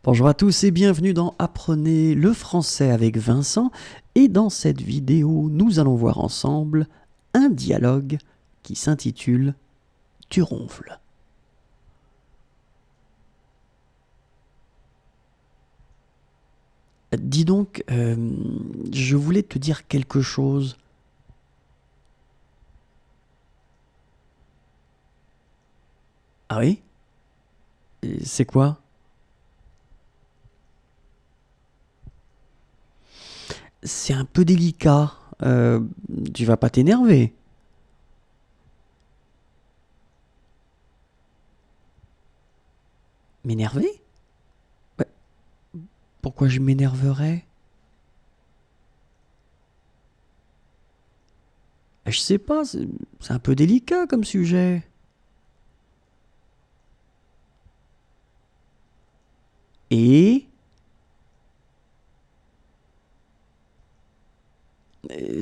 Bonjour à tous et bienvenue dans Apprenez le français avec Vincent. Et dans cette vidéo, nous allons voir ensemble un dialogue qui s'intitule Tu ronfles. Dis donc, je voulais te dire quelque chose. Ah oui? C'est quoi? C'est un peu délicat. Tu vas pas t'énerver. M'énerver? Bah, pourquoi je m'énerverais? Je sais pas, c'est un peu délicat comme sujet. Et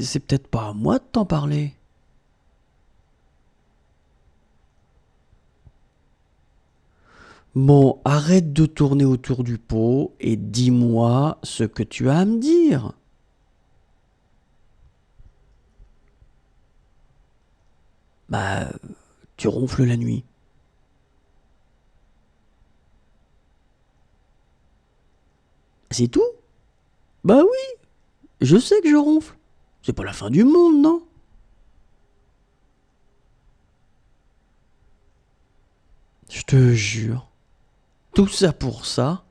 c'est peut-être pas à moi de t'en parler. Bon, arrête de tourner autour du pot et dis-moi ce que tu as à me dire. Bah, tu ronfles la nuit. C'est tout? Bah oui, je sais que je ronfle. C'est pas la fin du monde, non? Je te jure. Tout ça pour ça?